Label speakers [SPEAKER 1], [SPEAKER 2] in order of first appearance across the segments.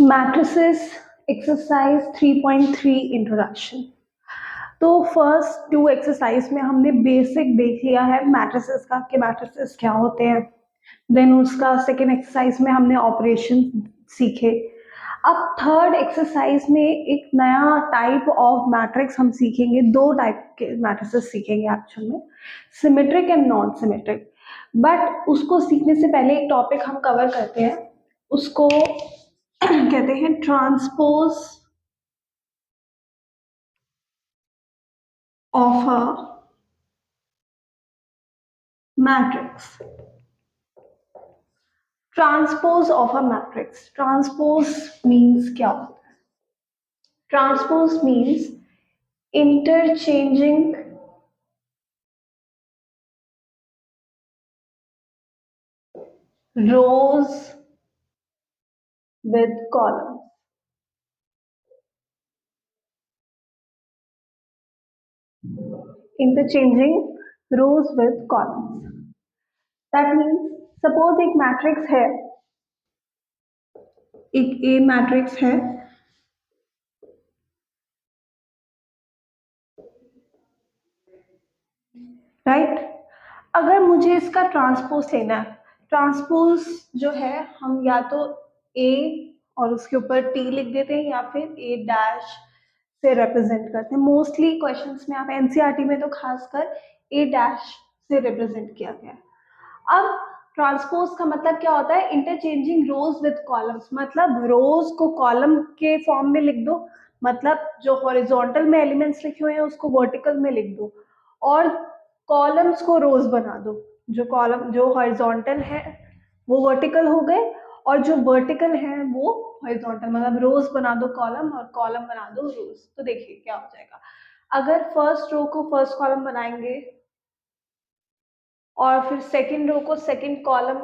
[SPEAKER 1] Matrices exercise 3.3 introduction. तो first to exercise में हमने बेसिक देख लिया है मैट्रिसेस का कि मैट्रिसेस क्या होते हैं। देन उसका सेकेंड एक्सरसाइज में हमने ऑपरेशन सीखे। अब थर्ड एक्सरसाइज में एक नया टाइप ऑफ मैट्रिक्स हम सीखेंगे। दो टाइप के मैट्रिसेस सीखेंगे एक्चुअल में, symmetric and non symmetric. But उसको सीखने से पहले एक टॉपिक हम कवर करते हैं, उसको कहते हैं transpose of a matrix. Transpose of a matrix, transpose means क्या होता है? Transpose means interchanging rows with columns. Interchanging rows with columns. That means suppose एक मैट्रिक्स है, एक A मैट्रिक्स है, राइट? अगर मुझे इसका ट्रांसपोज लेना है, ट्रांसपोज जो है हम या तो A और उसके ऊपर T लिख देते हैं या फिर A डैश से रिप्रेजेंट करते हैं। मोस्टली क्वेश्चंस में आप एनसीईआरटी में तो खासकर A डैश से रिप्रेजेंट किया गया है। अब ट्रांसपोज का मतलब क्या होता है? इंटरचेंजिंग रोज विद कॉलम्स, मतलब रोज को कॉलम के फॉर्म में लिख दो, मतलब जो हॉरिजॉन्टल में एलिमेंट्स लिखे हुए हैं उसको वर्टिकल में लिख दो और कॉलम्स को रोज बना दो। जो कॉलम जो हॉरिजॉन्टल है वो वर्टिकल हो गए और जो वर्टिकल है वो हॉरिजॉन्टल, मतलब रोज बना दो कॉलम और कॉलम बना दो रोज। तो देखिए क्या हो जाएगा, अगर फर्स्ट रो को फर्स्ट कॉलम बनाएंगे और फिर सेकंड रो को सेकंड कॉलम,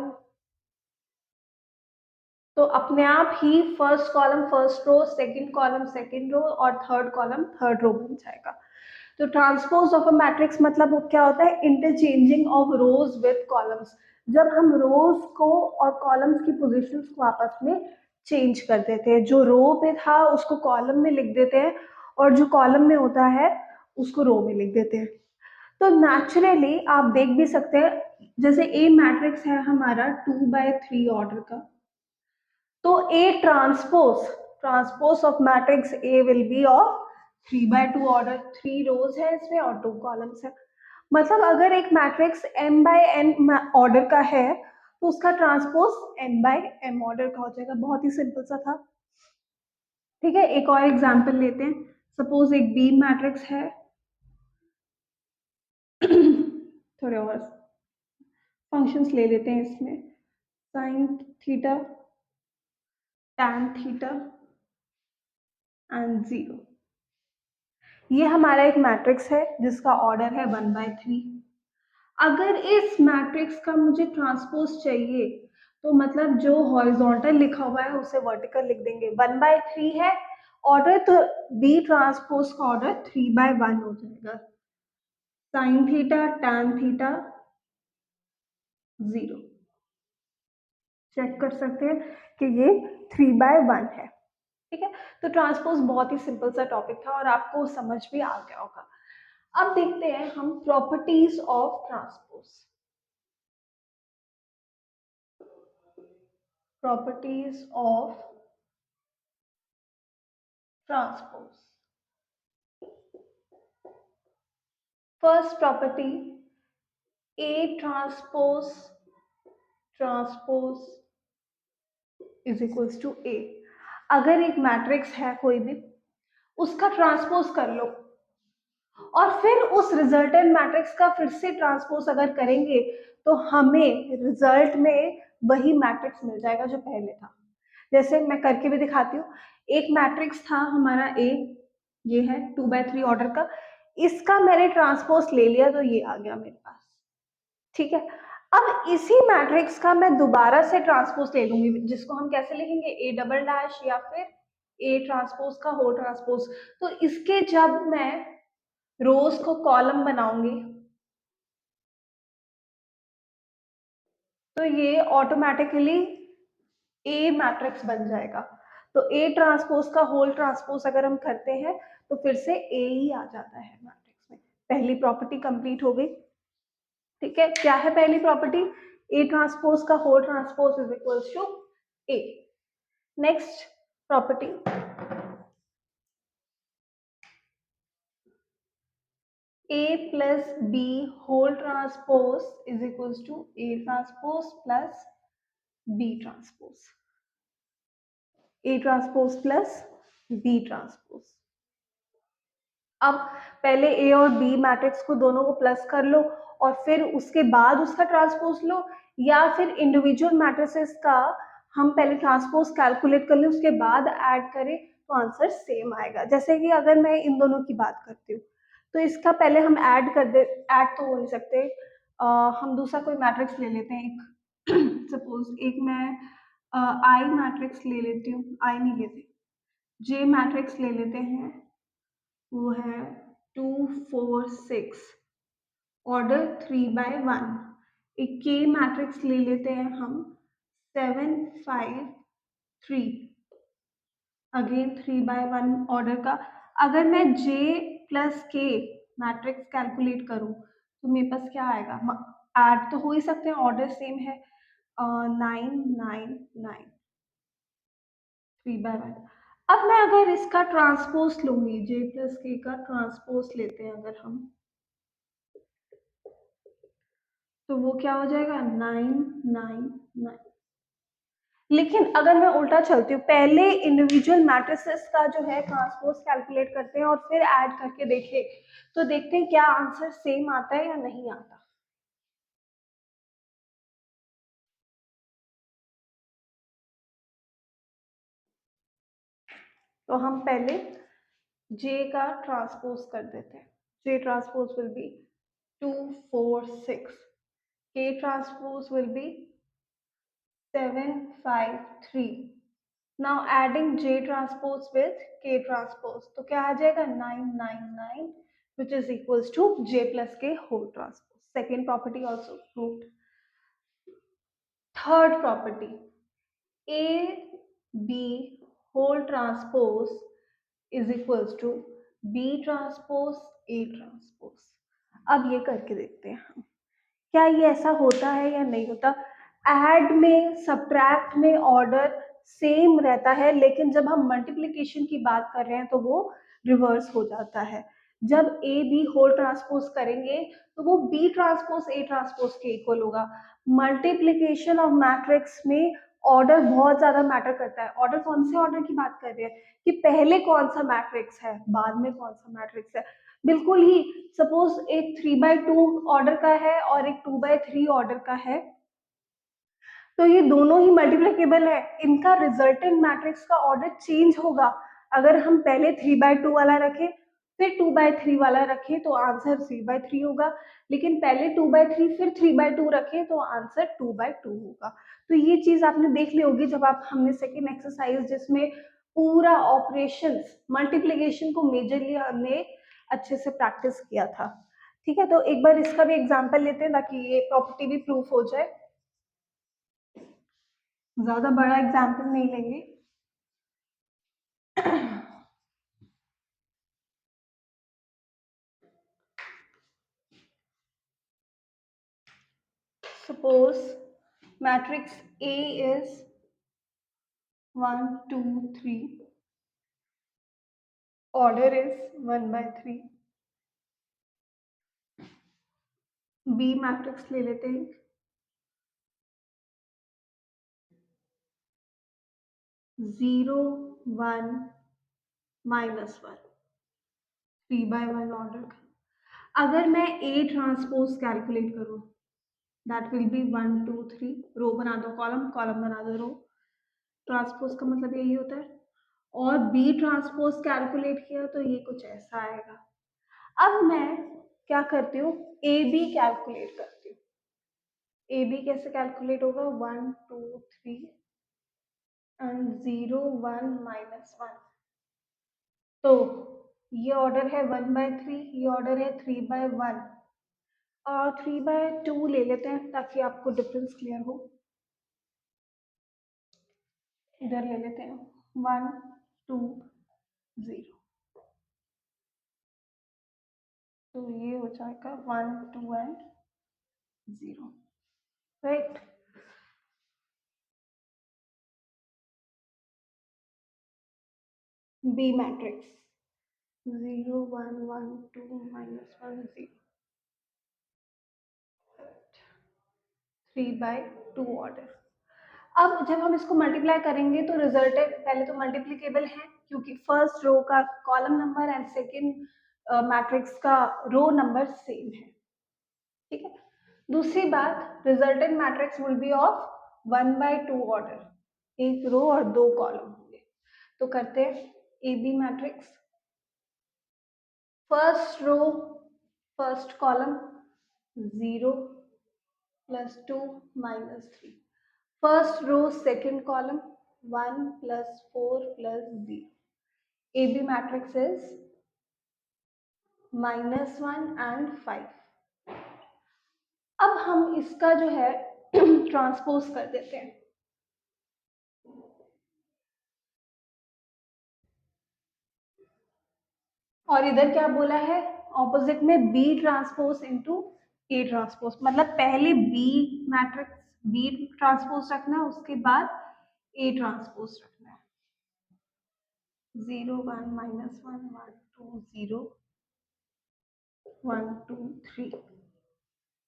[SPEAKER 1] तो अपने आप ही first column first row, second column second row और थर्ड कॉलम थर्ड रो बन जाएगा। तो ट्रांसपोज ऑफ अ मैट्रिक्स मतलब वो क्या होता है? Interchanging of rose with columns. जब हम रोज को और कॉलम्स की पोजीशंस को आपस में चेंज कर देते हैं, जो रो पे था उसको कॉलम में लिख देते हैं और जो कॉलम में होता है उसको रो में लिख देते हैं। तो नेचुरली आप देख भी सकते हैं, जैसे ए मैट्रिक्स है हमारा 2/3 ऑर्डर का, तो ए transpose transpose of matrix A will be of 3/2 order. 3 रोज है इसमें और 2 कॉलम्स है। मतलब अगर एक मैट्रिक्स m/n ऑर्डर का है तो उसका ट्रांसपोज n/m ऑर्डर का हो जाएगा। बहुत ही सिंपल सा था। ठीक है, एक और एग्जांपल लेते हैं। सपोज एक बी मैट्रिक्स है थोड़े और फंक्शंस ले लेते हैं इसमें, sign theta, tan theta and 0। ये हमारा एक मैट्रिक्स है जिसका ऑर्डर है 1/3। अगर इस मैट्रिक्स का मुझे ट्रांसपोज चाहिए तो मतलब जो हॉरिजॉन्टल लिखा हुआ है उसे वर्टिकल लिख देंगे। 1/3 है ऑर्डर, तो बी ट्रांसपोज का ऑर्डर 3/1 हो जाएगा। Sine theta tan theta 0, check कर सकते हैं कि ये 3/1 है। ठीक है, तो ट्रांसपोज बहुत ही सिंपल सा टॉपिक था और आपको समझ भी आ गया होगा। अब देखते हैं हम properties of transpose. Properties of transpose. First property, A transpose transpose is equals to A. अगर एक मैट्रिक्स है कोई भी, उसका ट्रांसपोज कर लो और फिर उस रिजल्टेंट मैट्रिक्स का फिर से ट्रांसपोज अगर करेंगे तो हमें रिजल्ट में वही मैट्रिक्स मिल जाएगा जो पहले था। जैसे मैं करके भी दिखाती हूँ। एक मैट्रिक्स था हमारा ए, ये है 2/3 ऑर्डर का, इसका मैंने ट्रांसपोज ले लिया तो ये आ गया मेरे पास। ठीक है, अब इसी मैट्रिक्स का मैं दोबारा से ट्रांसपोज ले लूंगी, जिसको हम कैसे लिखेंगे? ए डबल डैश या फिर ए ट्रांसपोज का होल ट्रांसपोज। तो इसके जब मैं रोज को कॉलम बनाऊंगी तो ये ऑटोमेटिकली ए मैट्रिक्स बन जाएगा। तो ए ट्रांसपोज का होल ट्रांसपोज अगर हम करते हैं तो फिर से ए ही आ जाता है मैट्रिक्स में। पहली प्रॉपर्टी कंप्लीट हो गई। ठीक है, क्या है पहली प्रॉपर्टी? ए ट्रांसपोज का whole transpose is equals to A. Next property, A plus B whole transpose is equals to A transpose plus B transpose. A transpose plus B transpose. अब पहले ए और बी मैट्रिक्स को दोनों को plus कर लो और फिर उसके बाद उसका ट्रांसपोज लो, या फिर इंडिविजुअल मैट्रिसेस का हम पहले ट्रांसपोज कैलकुलेट कर लें उसके बाद ऐड करें तो आंसर सेम आएगा। जैसे कि अगर मैं इन दोनों की बात करती हूँ तो इसका पहले हम ऐड कर दे, ऐड तो हो नहीं सकते, हम दूसरा कोई मैट्रिक्स ले लेते हैं। एक सपोज एक मैं आई मैट्रिक्स ले लेती हूँ, आई नहीं लेते, जे मैट्रिक्स ले लेते हैं, वो है 2 4 6, ऑर्डर 3/1। एक के मैट्रिक्स ले लेते हैं हम 7 5 3, अगेन 3/1 ऑर्डर का। अगर मैं जे प्लस के मैट्रिक्स कैलकुलेट करूं तो मेरे पास क्या आएगा? ऐड तो हो ही सकते हैं, ऑर्डर सेम है, 9 9 9, 3/1। अब मैं अगर इसका ट्रांसपोज लूंगी, जे प्लस के का ट्रांसपोज लेते हैं अगर हम, तो वो क्या हो जाएगा? 9 9 9। लेकिन अगर मैं उल्टा चलती हूँ, पहले इंडिविजुअल मैट्रिसेस का जो है ट्रांसपोज कैलकुलेट करते हैं और फिर ऐड करके देखें तो देखते हैं क्या आंसर सेम आता है या नहीं आता। तो हम पहले जे का ट्रांसपोज कर देते हैं। जे ट्रांसपोज विल बी 2 4 6, के transpose will B 7 5 3। Now adding J transpose with K transpose, तो क्या आ जाएगा? 9 9 9, which is equals to J plus K whole transpose. Second property also proved. Third property, A B whole transpose is equals to B transpose A transpose. अब ये करके देखते हैं हम क्या ये ऐसा होता है या नहीं होता। ऐड में, सब्ट्रैक्ट में ऑर्डर सेम रहता है, लेकिन जब हम मल्टीप्लिकेशन की बात कर रहे हैं तो वो रिवर्स हो जाता है। जब ए बी होल ट्रांसपोज करेंगे तो वो बी ट्रांसपोज ए ट्रांसपोज के इक्वल होगा। मल्टीप्लिकेशन ऑफ मैट्रिक्स में ऑर्डर बहुत ज्यादा मैटर करता है। ऑर्डर कौन से ऑर्डर की बात कर रहे हैं कि पहले कौन सा मैट्रिक्स है, बाद में कौन सा मैट्रिक्स है। बिल्कुल ही, सपोज एक 3/2 ऑर्डर का है और एक 2/3 ऑर्डर का है, तो ये दोनों ही मल्टीप्लिकेबल है, इनका रिजल्टेंट मैट्रिक्स का ऑर्डर चेंज होगा। अगर हम पहले 3/2 वाला रखें फिर 2/3 वाला रखें तो आंसर 3/3 होगा, लेकिन पहले 2/3 फिर 3/2 रखें तो आंसर 2/2 होगा। तो ये चीज आपने देख ली होगी जब आप, हमने सेकेंड एक्सरसाइज जिसमें पूरा ऑपरेशन मल्टीप्लीकेशन को मेजरली हमने अच्छे से प्रैक्टिस किया था। ठीक है, तो एक बार इसका भी एग्जाम्पल लेते हैं ताकि ये प्रॉपर्टी भी प्रूफ हो जाए। ज्यादा बड़ा एग्जाम्पल नहीं लेंगे। Suppose matrix A is 1 2 3, order is 1/3। B matrix ले लेते हैं, 0 1 -1, 3/1 ऑर्डर का। अगर मैं A ट्रांसपोज कैलकुलेट करूं, दैट विल बी 1 2 3, रो बना दो कॉलम, कॉलम बना दो रो। ट्रांसपोज का मतलब यही होता है। और B ट्रांसपोज कैलकुलेट किया तो ये कुछ ऐसा आएगा। अब मैं क्या करती हूँ, ए बी कैलकुलेट करती हूँ। ए बी कैसे कैलकुलेट होगा? 1 2 3 एंड 0 1 -1। तो ये ऑर्डर है 1/3, ये ऑर्डर है 3/1 और 3/2 ले लेते हैं ताकि आपको डिफरेंस क्लियर हो। इधर ले लेते हैं 1 2 0, तो ये हो जाएगा 1 2 and 0, right. B matrix 0 1 1 2 -1 0, 3/2 order. अब जब हम इसको मल्टीप्लाई करेंगे तो रिजल्टेड पहले तो मल्टीप्लिकेबल है, क्योंकि फर्स्ट रो का column number and second matrix का रो नंबर सेम है, ठीक है। दूसरी बात, resultant matrix will be of 1/2 order, एक रो और दो कॉलम होंगे। तो करते हैं A B matrix, first row first column 0 +2 -3, first row second column 1 +4 +0, A B matrix is -1 and 5। अब हम इसका जो है ट्रांसपोज कर देते हैं, और इधर क्या बोला है ऑपोजिट में, B transpose into A transpose, मतलब पहले बी मैट्रिक्स बी ट्रांसपोज रखना है, उसके बाद ए ट्रांसपोज रखना है। 0 1 -1 1 2 0 1 2 3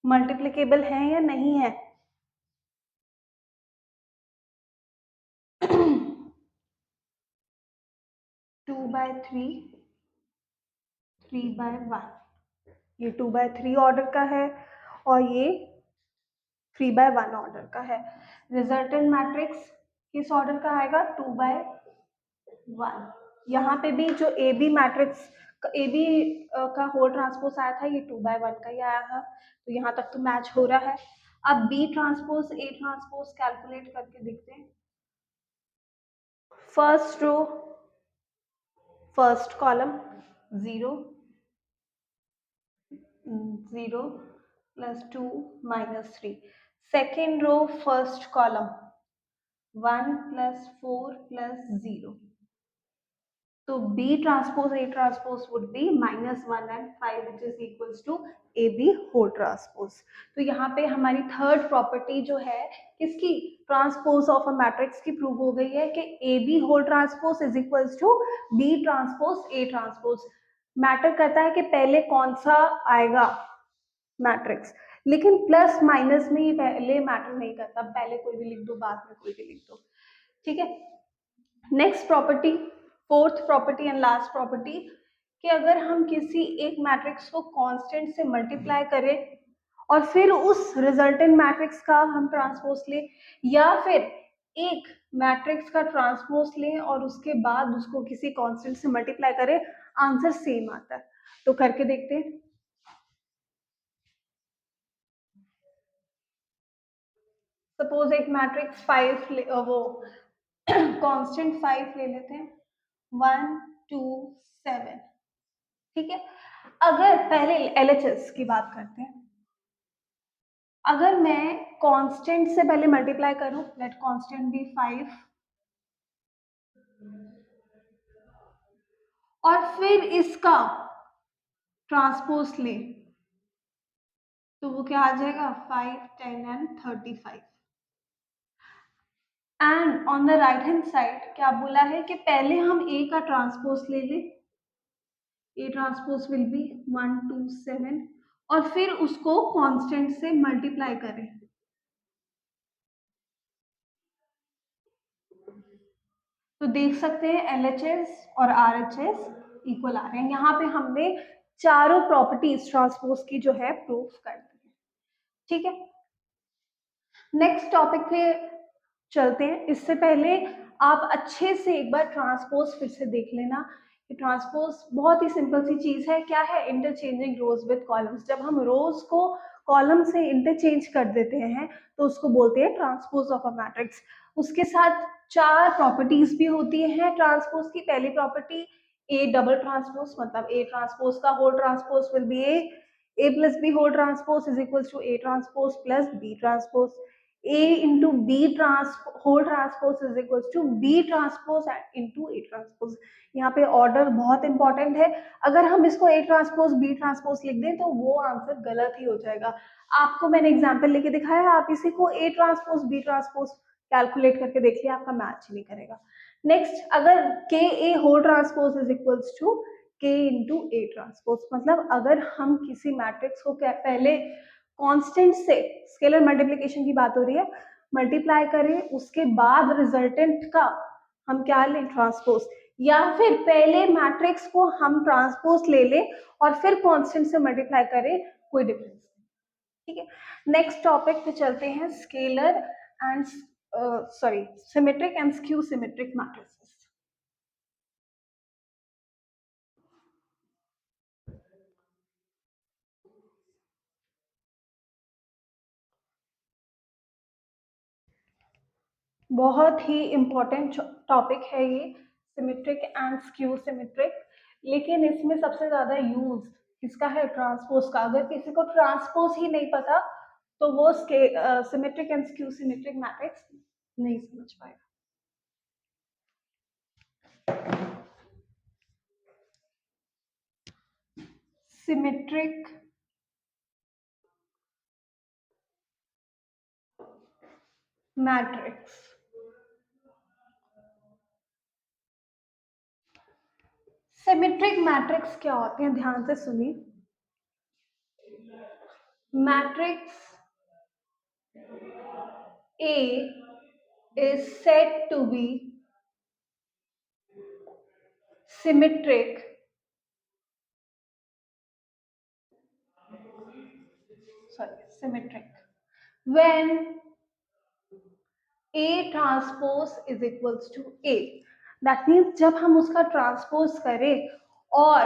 [SPEAKER 1] मल्टीप्लिकेबल है या नहीं है? 2/3 3/1, ये 2/3 ऑर्डर का है और ये 3/1 ऑर्डर का है। रिजल्टेंट मैट्रिक्स किस ऑर्डर का आएगा? 2/1। यहाँ पे भी जो A B matrix A B का होल ट्रांसपोज आया था, ये 2/1 का ही आया था, तो यहाँ तक तो मैच हो रहा है। अब B transpose A transpose calculate करके देखते हैं। First row first column 0 0 +2 -3, second row first column 1 +4 +0, तो B transpose A transpose would be -1 and 5 which is equals to AB whole transpose. तो यहाँ पे हमारी थर्ड प्रॉपर्टी जो है किसकी, ट्रांसपोज ऑफ अ मैट्रिक्स की प्रूव हो गई है कि AB whole transpose is equals to B transpose A transpose. Matter करता है कि पहले कौन सा आएगा मैट्रिक्स, लेकिन प्लस माइनस में ये पहले मैटर नहीं करता, पहले कोई भी लिख दो बाद में कोई भी लिख दो, ठीक है। Next property, fourth property and last property, कि अगर हम किसी एक मैट्रिक्स को कांस्टेंट से मल्टीप्लाई करें और फिर उस रिजल्टेंट मैट्रिक्स का हम ट्रांसपोज लें, या फिर एक मैट्रिक्स का ट्रांसपोज लें और उसके बाद उसको किसी कांस्टेंट से मल्टीप्लाई करें, आंसर सेम आता है। तो करके देखते हैं। सपोज एक मैट्रिक्स 5 वो कांस्टेंट 5 ले लेते हैं, 1 2 7, ठीक है। अगर पहले LHS की बात करते हैं, अगर मैं कांस्टेंट से पहले मल्टीप्लाई करूं, लेट कांस्टेंट बी 5, और फिर इसका ट्रांसपोज ले, तो वो क्या आ जाएगा, 5 10 and 35। And on the right hand side क्या बोला है कि पहले हम ए का ट्रांसपोज ले लें, ए ट्रांसपोज विल बी 1 2 7, और फिर उसको कांस्टेंट से मल्टीप्लाई करें। तो देख सकते हैं LHS और RHS इक्वल आ रहे हैं। यहाँ पे हमने चारों प्रॉपर्टीज ट्रांसपोज की जो है प्रूफ कर दी है, ठीक है। नेक्स्ट टॉपिक पे चलते हैं। इससे पहले आप अच्छे से एक बार ट्रांसपोज फिर से देख लेना कि ट्रांसपोज बहुत ही सिंपल सी चीज है। क्या है? Interchanging rows with columns. जब हम रोज को कॉलम से इंटरचेंज कर देते हैं तो उसको बोलते हैं ट्रांसपोज ऑफ अ मैट्रिक्स। उसके साथ चार प्रॉपर्टीज भी होती हैं ट्रांसपोज की। पहली प्रॉपर्टी ए डबल ट्रांसपोज, मतलब ए ट्रांसपोज का whole transpose will be A plus B whole transpose is equal to A transpose plus B transpose. A into B whole transpose is equal to B transpose into A transpose. यहाँ पे order बहुत important है, अगर हम इसको ए transpose B transpose लिख दें तो वो आंसर गलत ही हो जाएगा। आपको मैंने एग्जाम्पल लेके दिखाया, आप इसी को A transpose B transpose calculate करके देख लिया, आपका मैच ही नहीं करेगा। नेक्स्ट, अगर K A whole transpose is equals to K into A transpose, मतलब अगर हम किसी मैट्रिक्स को पहले कांस्टेंट से, स्केलर मल्टीप्लिकेशन की बात हो रही है, मल्टीप्लाई करें, उसके बाद रिजल्टेंट का हम क्या लें, ट्रांसपोज, या फिर पहले मैट्रिक्स को हम ट्रांसपोज ले लें और फिर कांस्टेंट से मल्टीप्लाई करें, कोई डिफरेंस नहीं। ठीक है, नेक्स्ट टॉपिक पे चलते हैं, scalar and sorry symmetric and skew symmetric matrix. बहुत ही इम्पोर्टेंट टॉपिक है ये, सिमेट्रिक एंड स्क्यू सिमेट्रिक, लेकिन इसमें सबसे ज्यादा यूज किसका है, ट्रांसपोज का। अगर किसी को ट्रांसपोज ही नहीं पता तो वो symmetric and skew symmetric matrix नहीं समझ पाएगा। सिमेट्रिक मैट्रिक्स, सिमेट्रिक मैट्रिक्स क्या होते हैं, ध्यान से सुनिए। Matrix A is said to be symmetric when A transpose is equals to A। That means जब हम उसका ट्रांसपोज करें और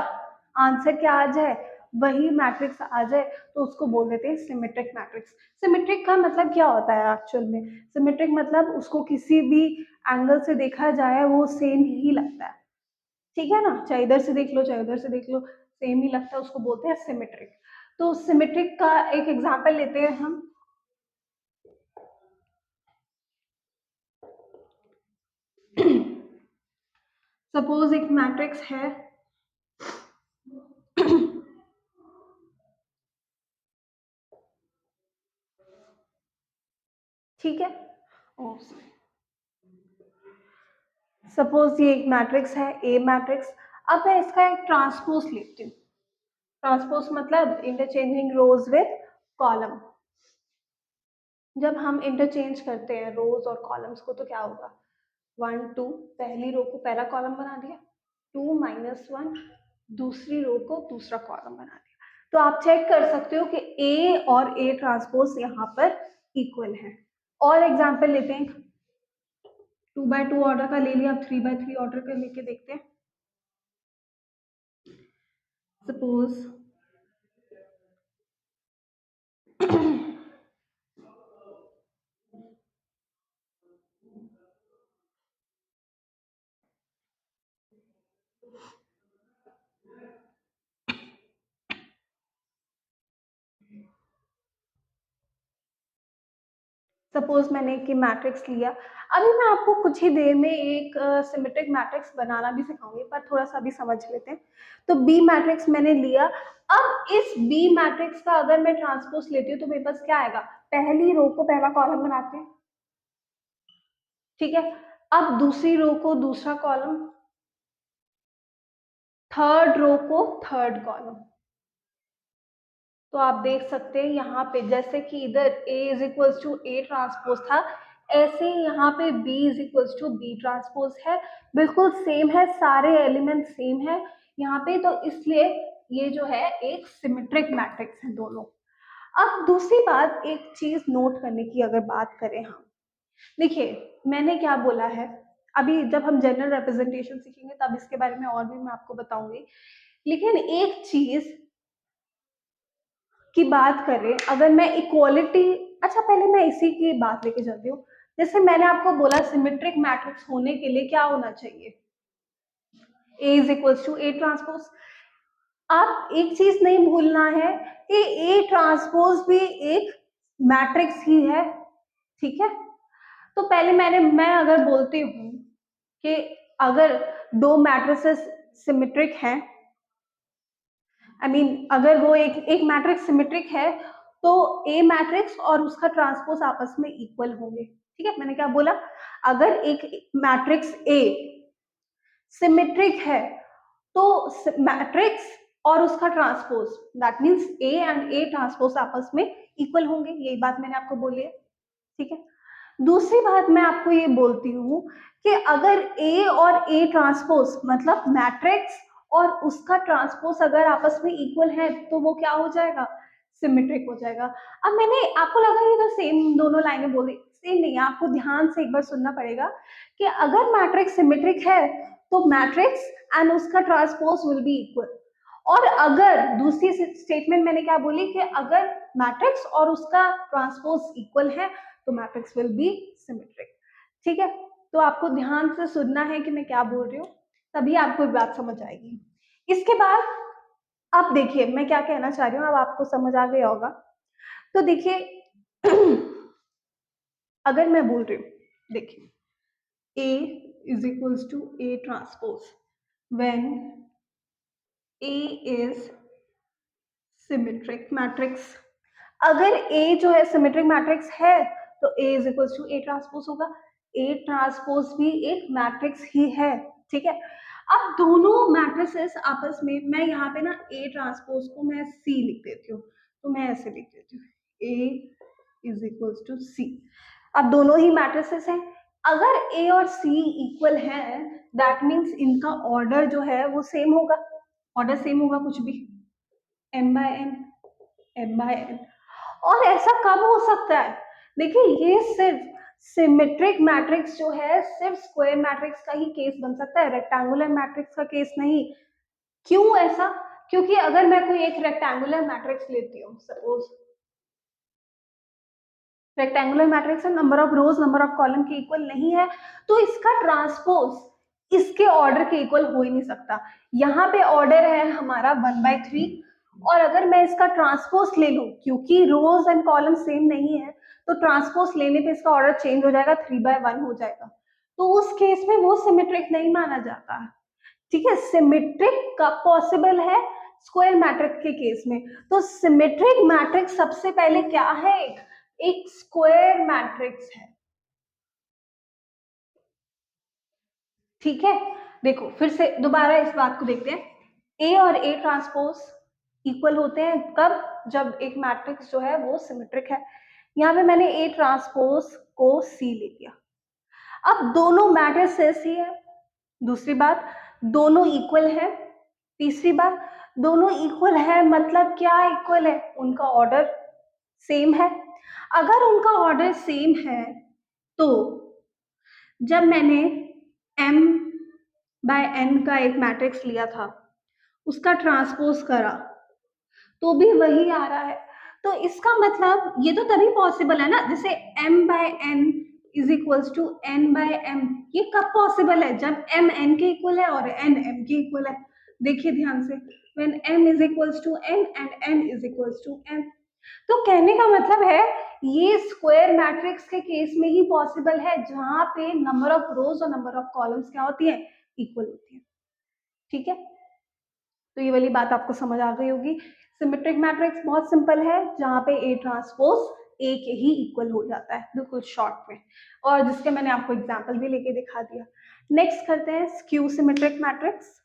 [SPEAKER 1] आंसर क्या आ जाए, वही मैट्रिक्स आ जाए, तो उसको बोल देते हैं सिमेट्रिक मैट्रिक्स। सिमेट्रिक का मतलब क्या होता है एक्चुअल में, सिमेट्रिक मतलब उसको किसी भी एंगल से देखा जाए वो सेम ही लगता है, ठीक है ना, चाहे इधर से देख लो चाहे उधर से देख लो सेम ही लगता है, उसको बोलते हैं सिमेट्रिक। तो सिमेट्रिक का एक एग्जांपल लेते हैं हम, सपोज एक मैट्रिक्स है ठीक है, सपोज ये एक मैट्रिक्स है ए मैट्रिक्स। अब मैं इसका एक ट्रांसपोज लेती हूँ, ट्रांसपोज मतलब इंटरचेंजिंग रोज विद कॉलम। जब हम इंटरचेंज करते हैं रोज और कॉलम्स को तो क्या होगा, 1 2, पहली रो को पहला कॉलम बना दिया, 2 -1 दूसरी रो को दूसरा कॉलम बना दिया। तो आप चेक कर सकते हो कि ए और ए ट्रांसपोज यहाँ पर इक्वल है। और एग्जांपल लेते हैं, 2x2 ऑर्डर का ले लिया, अब 3x3 ऑर्डर का लेके देखते हैं। सपोज सपोज मैंने एक मैट्रिक्स लिया, अभी मैं आपको कुछ ही देर में एक सिमेट्रिक मैट्रिक्स बनाना भी सिखाऊंगी, पर थोड़ा सा भी समझ लेते हैं। तो बी मैट्रिक्स मैंने लिया, अब इस बी मैट्रिक्स का अगर मैं ट्रांसपोज लेती हूँ तो मेरे पास क्या आएगा, पहली रो को पहला कॉलम बनाते हैं, ठीक है, अब दूसरी रो को दूसरा कॉलम, थर्ड रो को थर्ड कॉलम। तो आप देख सकते हैं यहाँ पे जैसे कि इधर A is equals to A transpose था, ऐसे यहाँ पे B is equals to B transpose है, बिल्कुल सेम है, सारे एलिमेंट सेम है यहाँ पे, तो इसलिए ये जो है एक सिमेट्रिक मैट्रिक्स है दोनों। अब दूसरी बात, एक चीज नोट करने की अगर बात करें हम, देखिए मैंने क्या बोला है, अभी जब हम जनरल रिप्रेजेंटेशन सीखेंगे तब इसके बारे में और भी मैं आपको बताऊंगी, लेकिन एक चीज की बात करें, अगर मैं इक्वालिटी, अच्छा पहले मैं इसी की बात लेके चलती हूँ, जैसे मैंने आपको बोला सिमेट्रिक मैट्रिक्स होने के लिए क्या होना चाहिए, A is equals to A transpose. आप एक चीज नहीं भूलना है कि ए ट्रांसपोज भी एक मैट्रिक्स ही है, ठीक है, तो पहले मैं अगर बोलती हूँ कि अगर दो मैट्रिसेस सिमेट्रिक हैं, अगर वो एक एक मैट्रिक्स सिमेट्रिक है तो ए मैट्रिक्स और उसका ट्रांसपोज आपस में इक्वल होंगे। ठीक है, मैंने क्या बोला, अगर एक मैट्रिक्स ए सिमेट्रिक है तो मैट्रिक्स और उसका transpose, that means A and A transpose आपस में इक्वल होंगे, यही बात मैंने आपको बोली है। ठीक है, दूसरी बात मैं आपको ये बोलती हूँ कि अगर ए और ए ट्रांसपोज मतलब मैट्रिक्स और उसका ट्रांसपोज अगर आपस में इक्वल है तो वो क्या हो जाएगा, सिमेट्रिक हो जाएगा। अब मैंने आपको लगा ये तो सेम दोनों लाइनें बोली, सेम नहीं है, आपको ध्यान से एक बार सुनना पड़ेगा कि अगर मैट्रिक्स सिमेट्रिक है तो मैट्रिक्स एंड उसका ट्रांसपोज विल बी इक्वल, और अगर दूसरी स्टेटमेंट मैंने क्या बोली कि अगर मैट्रिक्स और उसका ट्रांसपोज इक्वल है तो मैट्रिक्स विल बी सिमेट्रिक। ठीक है, तो आपको ध्यान से सुनना है कि मैं क्या बोल रही हूँ, तभी आपको बात समझ आएगी। इसके बाद अब देखिए मैं क्या कहना चाह रही हूँ, अब आपको समझ आ गया होगा। तो देखिए अगर मैं बोल रही हूँ, देखिए A is equals to A transpose when A is symmetric matrix, अगर A जो है सिमेट्रिक मैट्रिक्स है तो A is equals to A transpose होगा, A ट्रांसपोज भी एक मैट्रिक्स ही है। ठीक है, अब दोनों मैट्रिसेस आपस में, मैं यहाँ पे ना A ट्रांसपोज को मैं C लिख देती हूँ, तो मैं ऐसे लिख देती हूँ A is equals to C। अब दोनों ही मैट्रिसेस हैं, अगर A और C इक्वल है दैट मीन्स इनका ऑर्डर जो है वो सेम होगा, ऑर्डर सेम होगा कुछ भी, m/n। और ऐसा कब हो सकता है, देखिए ये सिर्फ सिमेट्रिक मैट्रिक्स जो है सिर्फ स्क्वायर मैट्रिक्स का ही केस बन सकता है, रेक्टेंगुलर मैट्रिक्स का केस नहीं। क्यों ऐसा, क्योंकि अगर मैं कोई एक रेक्टेंगुलर मैट्रिक्स लेती हूँ, सपोज रेक्टेंगुलर मैट्रिक्स है, number of rose number of column के इक्वल नहीं है, तो इसका ट्रांसपोज इसके ऑर्डर के इक्वल हो ही नहीं सकता। यहाँ पे ऑर्डर है हमारा 1/3, और अगर मैं इसका ट्रांसपोज ले लूं, क्योंकि रोज एंड कॉलम सेम नहीं है तो ट्रांसपोज लेने पे इसका ऑर्डर चेंज हो जाएगा, 3/1 हो जाएगा, तो उस केस में वो सिमेट्रिक नहीं माना जाता। ठीक है, सिमेट्रिक कब पॉसिबल है, स्क्वायर मैट्रिक्स के केस में। तो सिमेट्रिक मैट्रिक्स सबसे पहले क्या है, एक स्क्वायर मैट्रिक्स है। ठीक है, देखो फिर से दोबारा इस बात को देखते हैं, ए और ए ट्रांसपोज इक्वल होते हैं कब, जब एक मैट्रिक्स जो है वो सिमेट्रिक है। यहाँ पे मैंने ए ट्रांसपोज को सी ले लिया, अब दोनों मैट्रिसेस ही है, दूसरी बात दोनों इक्वल है, तीसरी बात दोनों इक्वल है मतलब क्या इक्वल है, उनका ऑर्डर सेम है। अगर उनका ऑर्डर सेम है तो जब मैंने m/n का एक मैट्रिक्स लिया था, उसका ट्रांसपोज करा तो भी वही आ रहा है, तो इसका मतलब ये तो तभी पॉसिबल है ना, जैसे m/n is equals to n/m, ये कब पॉसिबल है, जब m n के इक्वल है और n m के इक्वल है। देखिए ध्यान से, when m is equals to n and n is equals to m, तो कहने का मतलब है ये स्क्वायर मैट्रिक्स के केस में ही पॉसिबल है जहां पे नंबर ऑफ रोज और नंबर ऑफ कॉलम्स क्या होती है, इक्वल होती है। ठीक है, तो ये वाली बात आपको समझ आ गई होगी। सिमेट्रिक मैट्रिक्स बहुत सिंपल है, जहां पे ए ट्रांसपोज ए के ही इक्वल हो जाता है, बिल्कुल शॉर्ट में, और जिसके मैंने आपको एग्जांपल भी लेके दिखा दिया। नेक्स्ट करते हैं skew symmetric matrix.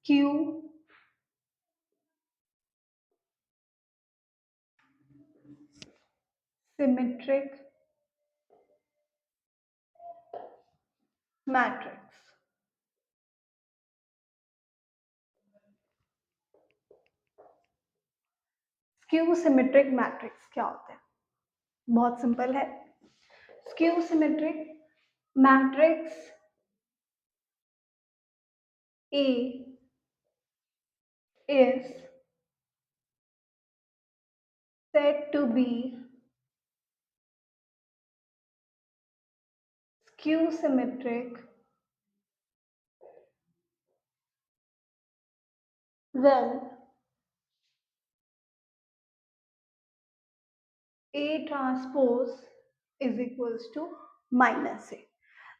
[SPEAKER 1] Skew symmetric matrix, skew symmetric matrix क्या होता है, बहुत सिंपल है। Skew symmetric matrix A is said to be skew symmetric when A transpose is equals to minus A.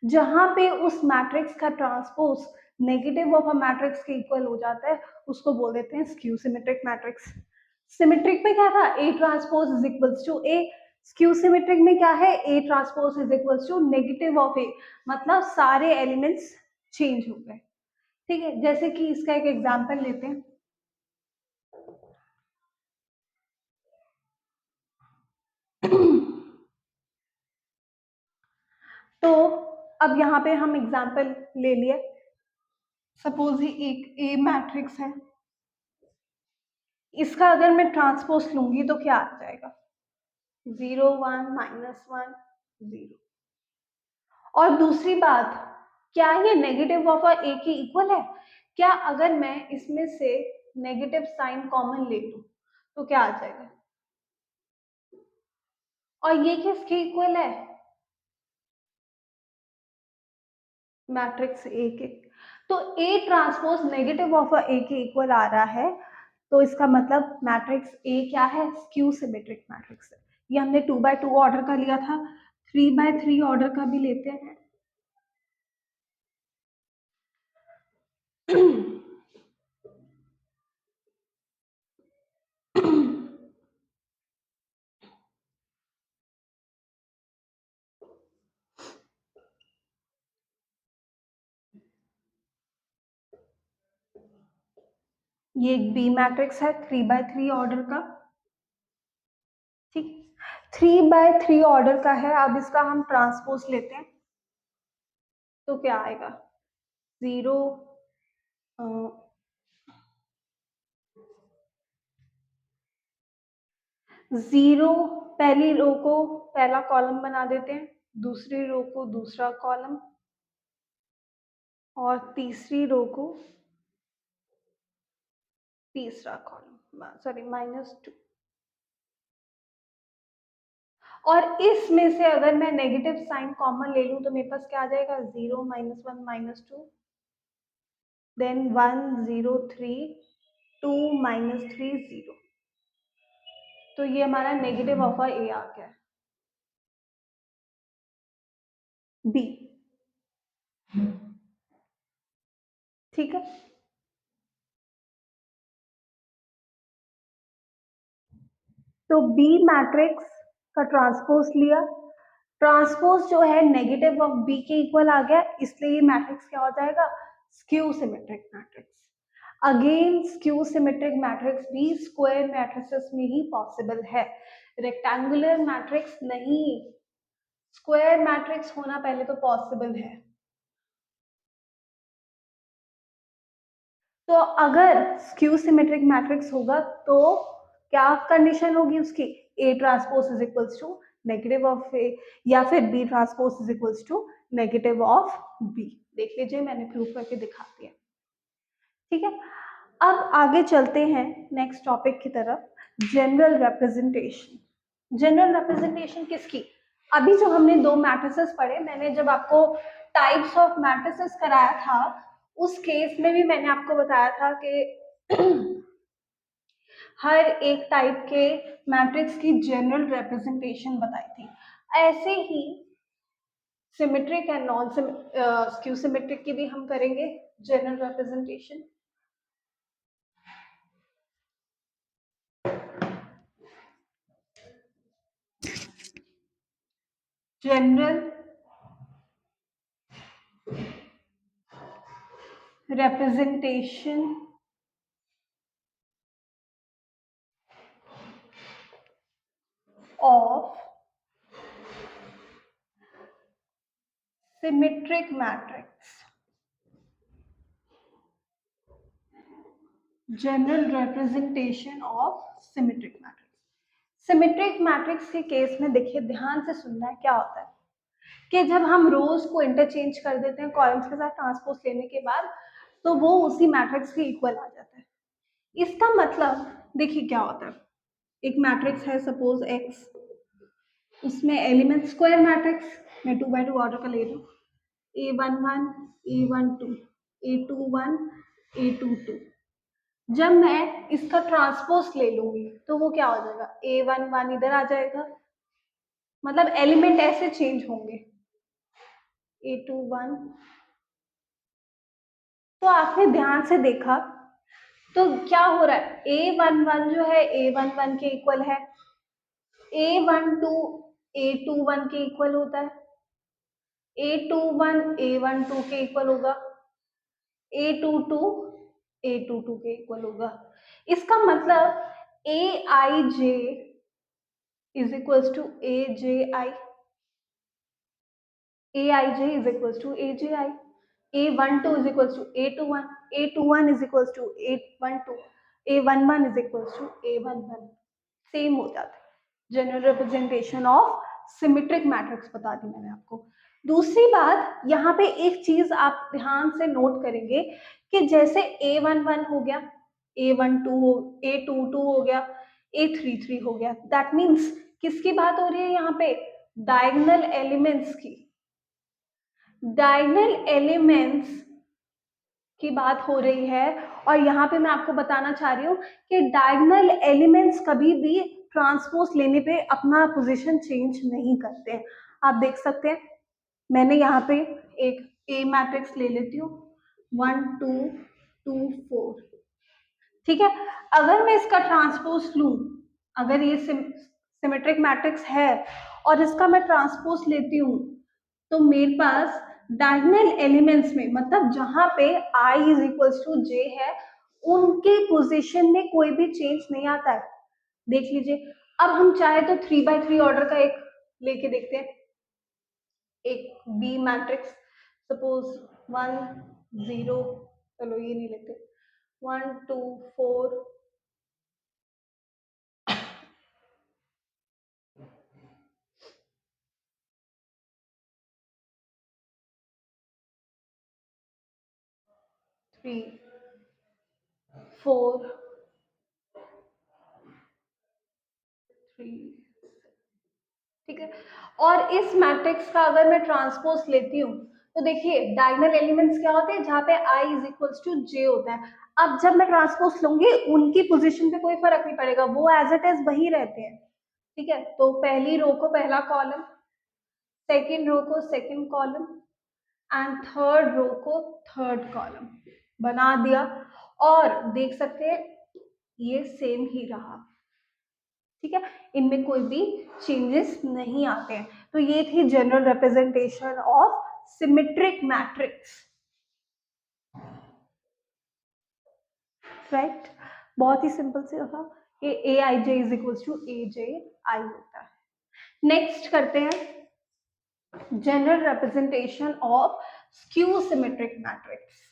[SPEAKER 1] जहां पे उस मैट्रिक्स का transpose negative of a matrix के इक्वल हो जाता है उसको बोल देते हैं स्क्यू सिमेट्रिक मैट्रिक्स। सिमेट्रिक में क्या था, A transpose is equals to A. Skew symmetric में क्या है, A transpose is equals to negative of A, मतलब सारे एलिमेंट्स चेंज हो गए। ठीक है, जैसे कि इसका एक एग्जांपल लेते हैं। तो अब यहाँ पे हम एग्जांपल ले लिए। सपोज ही एक ए मैट्रिक्स है, इसका अगर मैं ट्रांसपोज लूंगी तो क्या आ जाएगा, 0 1 -1 0। और दूसरी बात, क्या ये नेगेटिव ऑफ ए की इक्वल है? क्या अगर मैं इसमें से नेगेटिव साइन कॉमन ले लूं तो क्या आ जाएगा? और ये किसके इक्वल है? मैट्रिक्स ए के। तो A transpose negative of A के इक्वल आ रहा है, तो इसका मतलब मैट्रिक्स ए क्या है, स्क्यू सिमेट्रिक मैट्रिक्स है। ये हमने 2x2 ऑर्डर का लिया था, 3x3 ऑर्डर का भी लेते हैं। ये एक बी मैट्रिक्स है 3x3 ऑर्डर का। ठीक, 3x3 ऑर्डर का है। अब इसका हम ट्रांसपोज लेते हैं तो क्या आएगा, 0 0, पहली रो को पहला कॉलम बना देते हैं, दूसरी रो को दूसरा कॉलम, और तीसरी रो को तीसरा कॉलम, सॉरी -2। और इसमें से अगर मैं नेगेटिव साइन कॉमन ले लूं तो मेरे पास क्या आ जाएगा, 0 -1 -2, देन 1 0 3 2 -3 0। तो ये हमारा नेगेटिव ऑफ ए आ गया, बी। ठीक है, तो बी मैट्रिक्स का ट्रांसपोज लिया, ट्रांसपोज जो है नेगेटिव ऑफ बी के इक्वल आ गया, इसलिए ये मैट्रिक्स क्या हो जाएगा, skew symmetric matrix. Again skew symmetric matrix भी स्क्वायर मैट्रिसेस में ही पॉसिबल है, रेक्टेंगुलर मैट्रिक्स नहीं। स्क्वायर मैट्रिक्स होना पहले तो पॉसिबल है। तो अगर स्क्यू सिमेट्रिक मैट्रिक्स होगा तो क्या कंडीशन होगी उसकी, A transpose is equals to negative of A, या फिर B transpose is equals to negative of B. देख लीजिए, मैंने प्रूव करके दिखा दिया। ठीक है, अब आगे चलते हैं नेक्स्ट टॉपिक की तरफ, जनरल रिप्रेजेंटेशन। जनरल रिप्रेजेंटेशन किसकी, अभी जो हमने दो मैट्रिसेस पढ़े, मैंने जब आपको टाइप्स ऑफ मैट्रिसेस कराया था उस केस में भी मैंने आपको बताया था कि हर एक टाइप के मैट्रिक्स की जनरल रिप्रेजेंटेशन बताई थी। ऐसे ही symmetric and non skew symmetric की भी हम करेंगे general representation. General representation of symmetric matrix, general representation of symmetric matrix। Symmetric matrix के केस में देखिए, ध्यान से सुनना है, क्या होता है कि जब हम रोज को इंटरचेंज कर देते हैं कॉलम्स के साथ ट्रांसपोज लेने के बाद, तो वो उसी मैट्रिक्स के इक्वल आ जाता है। इसका मतलब देखिए क्या होता है, एक मैट्रिक्स है सपोज एक्स, उसमें एलिमेंट स्क्वायर मैट्रिक्स, मैं 2 by 2 ऑर्डर का ले रही हूँ, A11 A12 A21 A22। जब मैं इसका ट्रांसपोज ले लूंगी तो वो क्या हो जाएगा, A11 इधर आ जाएगा, मतलब एलिमेंट ऐसे चेंज होंगे, A21। तो आपने ध्यान से देखा तो क्या हो रहा है, A11 जो है A11 के इक्वल है, A12 A21 के इक्वल होता है, A21 A12 के इक्वल होगा, A22 A22 के इक्वल होगा। इसका मतलब Aij is equals to Aji, Aij is equals to Aji, A12 is equals to A21, A21 is equals to A12, A11 is equals to A11। Same हो जाता है, general representation of symmetric matrix बता दी मैंने आपको। दूसरी बात, यहाँ पे एक चीज आप ध्यान से नोट करेंगे कि जैसे A11 हो गया, A12 हो, A22 हो गया, A33 हो गया, दैट मीन्स किसकी बात हो रही है यहाँ पे, डायगोनल एलिमेंट्स की। डायगोनल एलिमेंट्स की बात हो रही है, और यहाँ पे मैं आपको बताना चाह रही हूँ कि डायगोनल एलिमेंट्स कभी भी ट्रांसपोज लेने पे अपना पोजीशन चेंज नहीं करते हैं। आप देख सकते हैं, मैंने यहाँ पे एक ए मैट्रिक्स ले लेती हूँ, 1 2 2 4, ठीक है। अगर मैं इसका ट्रांसपोज लूं, अगर ये सिमेट्रिक मैट्रिक्स है और इसका मैं ट्रांसपोज लेती हूँ, तो मेरे पास डायगोनल एलिमेंट्स में, मतलब जहां पे i is equals to j है, उनके पोजीशन में कोई भी चेंज नहीं आता है। देख लीजिए, अब हम चाहे तो 3 by 3 ऑर्डर का एक लेके देखते हैं, एक बी मैट्रिक्स, सपोज 1 0, चलो ये नहीं लेते, 1 2 4 3 4 3, ठीक है। और इस मैट्रिक्स का अगर मैं ट्रांसपोज लेती हूँ, तो देखिए डायगोनल एलिमेंट्स क्या होते हैं, जहाँ पे i is equals to j होता है। अब जब मैं ट्रांसपोज लूंगी, उनकी पोजीशन पे कोई फर्क नहीं पड़ेगा, वो एज इट इज वही रहते हैं, ठीक है। तो पहली रो को पहला कॉलम, सेकेंड रो को second column, and third row को थर्ड कॉलम बना दिया, और देख सकते हैं ये सेम ही रहा, ठीक है, इनमें कोई भी चेंजेस नहीं आते हैं। तो ये थी general representation of symmetric matrix, right. बहुत ही सिंपल से था कि A I J is equals to A J I होता है। नेक्स्ट करते हैं general representation of skew symmetric matrix.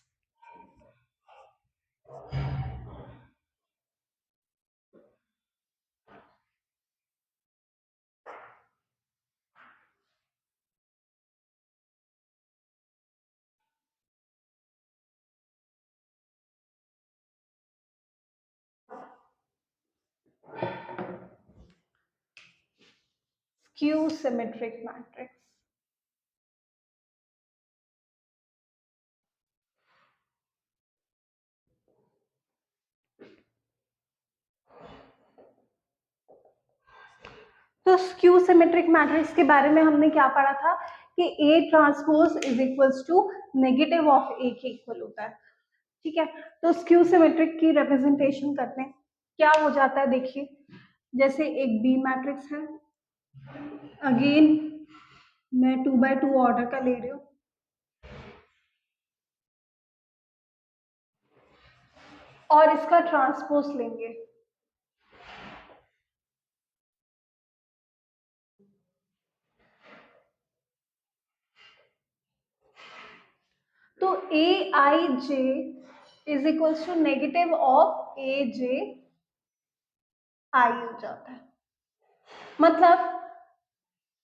[SPEAKER 1] Skew symmetric matrix, तो स्क्यू सिमेट्रिक मैट्रिक्स के बारे में हमने क्या पढ़ा था कि A transpose is equals to negative of A के इक्वल होता है, ठीक है। तो स्क्यू सिमेट्रिक की रिप्रेजेंटेशन करते हैं, क्या हो जाता है देखिए, जैसे एक बी मैट्रिक्स है, अगेन मैं 2 by 2 ऑर्डर का ले रही हूँ, और इसका ट्रांसपोज लेंगे, तो A I J is equals to negative of A J I हो जाता है, मतलब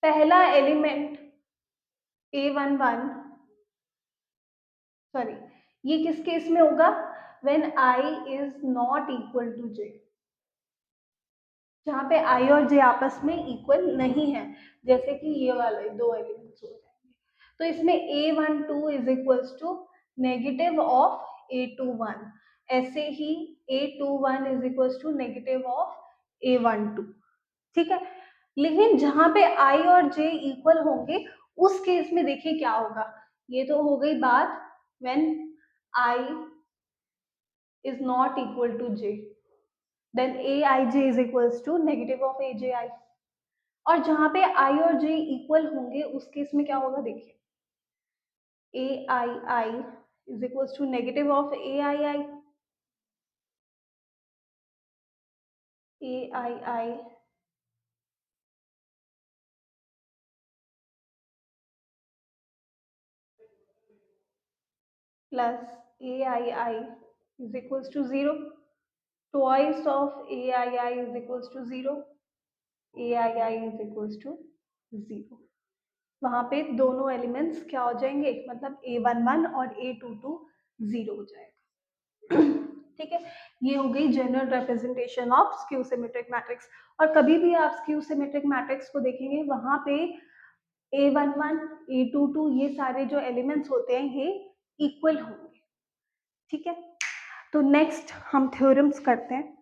[SPEAKER 1] पहला एलिमेंट A11, सॉरी, ये किस केस में होगा, when I is not equal to J, जहाँ पे I और J आपस में इक्वल नहीं है, जैसे कि ये वाले दो एलिमेंट्स हो जाएंगे। तो इसमें A12 is equals to negative of A21, ऐसे ही A21 is equals to negative of A12, ठीक है। लेकिन जहां पे I और J इक्वल होंगे उस केस में देखिए क्या होगा, ये तो हो गई बात when I is not equal to J, then Aij is equals to negative of Abi, और जहां पे I और J इक्वल होंगे उस केस में क्या होगा देखिए, Aii is equals to negative of Aii, Aii plus Aii is equals to 0, twice of Aii is equals to 0, Aii is equals to 0, वहां पे दोनों एलिमेंट्स क्या हो जाएंगे, मतलब A11 और A22 0 हो जाएगा। ठीक है, ये हो गई general representation of skew symmetric matrix. और कभी भी आप स्क्यू सिमेट्रिक मैट्रिक्स को देखेंगे वहां पे A11 A22 ये सारे जो एलिमेंट्स होते हैं ये इक्वल होंगे, ठीक है। तो नेक्स्ट हम थ्योरम्स करते हैं।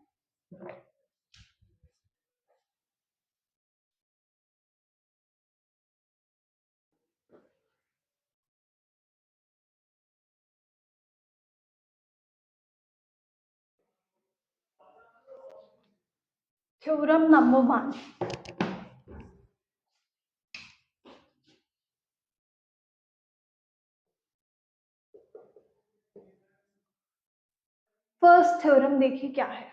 [SPEAKER 1] थ्योरम नंबर 1, फर्स्ट थ्योरम देखिए क्या है।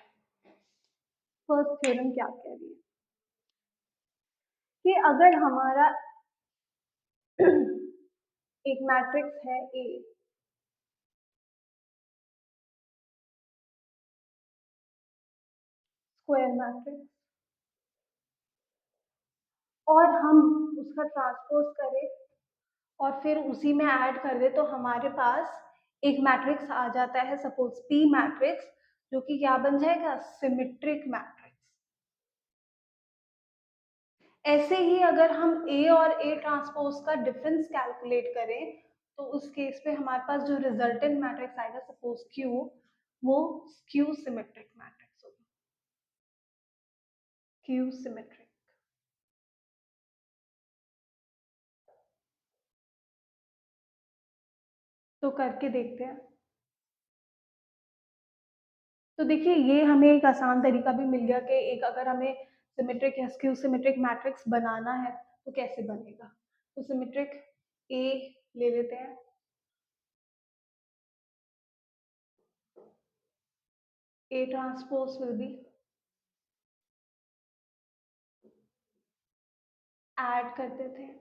[SPEAKER 1] फर्स्ट थ्योरम क्या कह रही है कि अगर हमारा एक मैट्रिक्स है ए, स्क्वायर मैट्रिक्स, और हम उसका ट्रांसपोज करें और फिर उसी में ऐड कर दे तो हमारे पास एक मैट्रिक्स आ जाता है, सपोज पी मैट्रिक्स, जो कि क्या बन जाएगा, सिमेट्रिक मैट्रिक्स। ऐसे ही अगर हम ए और ए ट्रांसपोज का डिफरेंस कैलकुलेट करें तो उस केस पे हमारे पास जो रिजल्टेंट मैट्रिक्स आएगा, सपोज क्यू, वो स्क्यू सिमेट्रिक मैट्रिक्स होगा, क्यू सिमेट्रिक। तो करके देखते हैं। तो देखिए ये हमें एक आसान तरीका भी मिल गया कि एक अगर हमें सिमेट्रिक या स्क्यू सिमेट्रिक मैट्रिक्स बनाना है तो कैसे बनेगा। तो सिमेट्रिक ए ले लेते हैं, A transpose will B, add करते थे,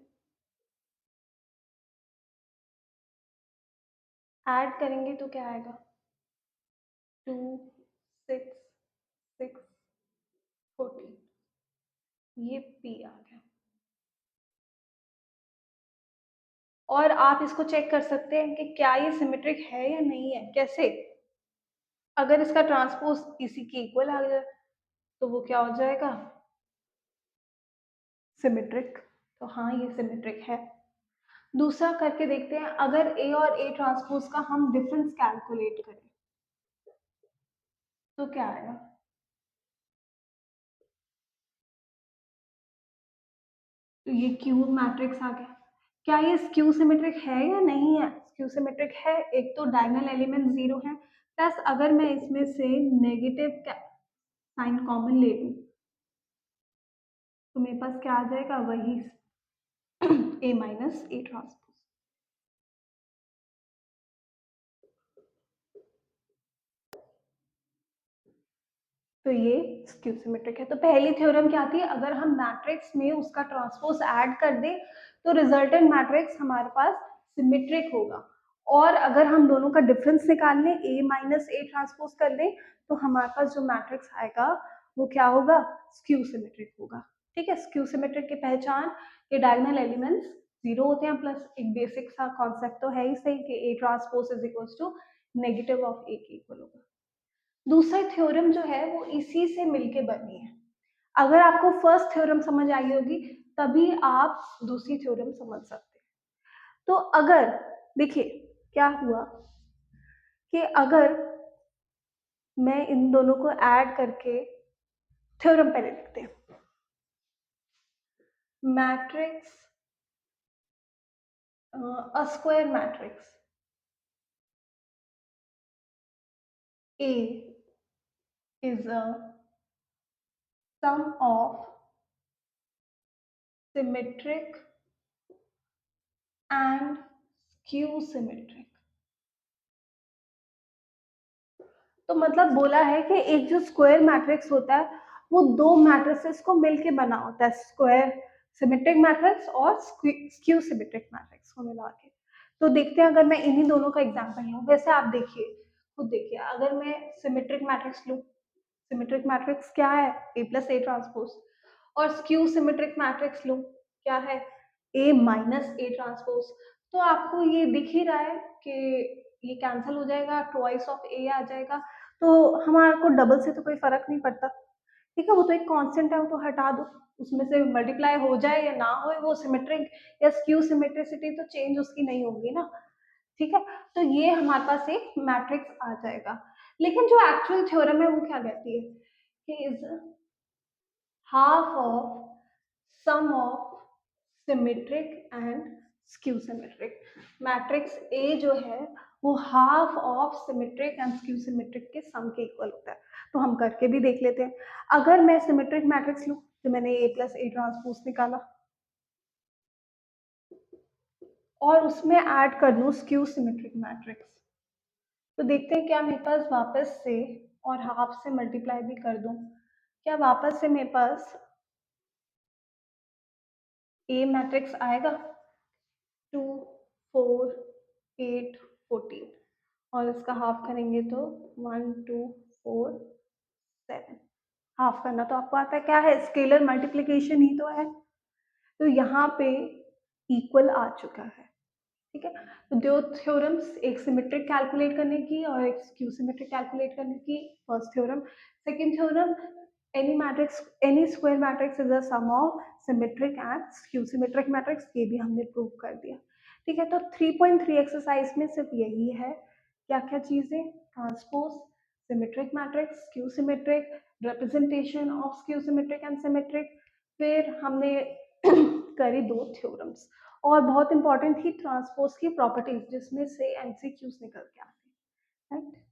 [SPEAKER 1] ऐड करेंगे तो क्या आएगा, 2 6 6 14, ये पी आ गया। और आप इसको चेक कर सकते हैं कि क्या ये सिमेट्रिक है या नहीं है। कैसे, अगर इसका ट्रांसपोज इसी के इक्वल आ जाए तो वो क्या हो जाएगा, सिमेट्रिक। तो हाँ ये सिमेट्रिक है। दूसरा करके देखते हैं, अगर ए और ए ट्रांसपोज का हम डिफरेंस कैलकुलेट करें तो क्या आएगा, तो ये क्यूब मैट्रिक्स आ गया। क्या ये स्क्यू सिमेट्रिक है या नहीं है, स्क्यू सिमेट्रिक है। एक तो डायगोनल एलिमेंट 0 है, प्लस अगर मैं इसमें से नेगेटिव साइन कॉमन ले लूं तो मेरे पास क्या आ जाएगा, वही ए माइनस ए ट्रांसपोज। तो ये स्क्यू सिमेट्रिक है। तो पहली थ्योरम क्या थी, अगर हम मैट्रिक्स में उसका ट्रांसपोज ऐड कर दें तो रिजल्टेंट मैट्रिक्स हमारे पास सिमेट्रिक होगा। और अगर हम दोनों का डिफरेंस निकाल लें, ए माइनस ए ट्रांसपोज कर लें, तो हमारे पास जो मैट्रिक्स आएगा वो क्या होगा, स्क्यू सिमेट्रिक होगा। ठीक है, स्क्यू सिमेट्रिक की पहचान कि डायगोनल एलिमेंट्स 0 होते हैं, प्लस एक बेसिक सा कॉन्सेप्ट तो है ही सही कि A transpose is equals to negative of A के इक्वल होगा। दूसरा थ्योरम जो है वो इसी से मिलके बनी है। अगर आपको फर्स्ट थ्योरम समझ आई होगी तभी आप दूसरी थ्योरम समझ सकते हैं। तो अगर देखिए क्या हुआ कि अगर मैं इन दोनों को ऐड करके थ्योरम पहले लिखते हैं, matrix a square matrix A is a sum of symmetric and skew symmetric। तो मतलब बोला है कि एक जो स्क्वायर मैट्रिक्स होता है वो दो मैट्रिसेस को मिलके बना होता है, स्क्वायर सिमेट्रिक मैट्रिक्स और स्क्यू सिमेट्रिक मैट्रिक्स को मिला के। तो देखते हैं, अगर मैं इन्हीं दोनों का एग्जांपल लूं, वैसे आप देखिए, खुद देखिए, अगर मैं सिमेट्रिक मैट्रिक्स लूं, सिमेट्रिक मैट्रिक्स क्या है, ए प्लस ए ट्रांसपोज, और स्क्यू सिमेट्रिक मैट्रिक्स लूं, क्या है, ए माइनस ए ट्रांसपोज। तो आपको ये दिख ही रहा है कि ये कैंसिल हो जाएगा, ट्वाइस ऑफ ए आ जाएगा, तो हमारे को डबल से तो कोई फर्क नहीं पड़ता। ठीक है, वो तो एक कांस्टेंट है, वो तो हटा दो, उसमें से मल्टीप्लाई हो जाए या ना हो, वो सिमेट्रिक या स्क्यू सिमेट्रिसिटी तो चेंज उसकी नहीं होगी ना। ठीक है, तो ये हमारे पास एक मैट्रिक्स आ जाएगा। लेकिन जो एक्चुअल थ्योरम है वो क्या कहती है कि is half of sum of symmetric and skew symmetric। Matrix A जो है वो half of symmetric and skew symmetric के सम के इक्वल होता है। तो हम करके भी देख लेते हैं। अगर मैं सिमेट्रिक मैट्रिक्स लूं, तो मैंने A प्लस ए ट्रांसपोज निकाला और उसमें ऐड कर दूं स्क्यू सिमेट्रिक मैट्रिक्स, तो देखते हैं क्या मेरे पास वापस से, और हाफ से मल्टीप्लाई भी कर दूं, क्या वापस से मेरे पास ए मैट्रिक्स आएगा, 2 4 8 14, और इसका हाफ करेंगे तो 1 2 4 7। हाफ करना तो आपको आता है, क्या है, स्केलर मल्टीप्लिकेशन ही तो है। तो यहाँ पे इक्वल आ चुका है। ठीक है, तो दो थ्योरम्स, एक सिमेट्रिक कैलकुलेट करने की और एक स्क्यू सिमेट्रिक कैलकुलेट करने की, first theorem. Second theorem, any square matrix is a sum of symmetric and skew symmetric matrix, ये भी हमने प्रूव कर दिया। ठीक है, तो 3.3 एक्सरसाइज में सिर्फ यही है, क्या क्या चीजें, transpose, symmetric matrix, skew symmetric, representation of skew symmetric and symmetric, फिर हमने करी दो थ्योरम्स, और बहुत इंपॉर्टेंट थी ट्रांसपोज की प्रॉपर्टीज जिसमें से एमसीक्यूज निकल के आते हैं, राइट।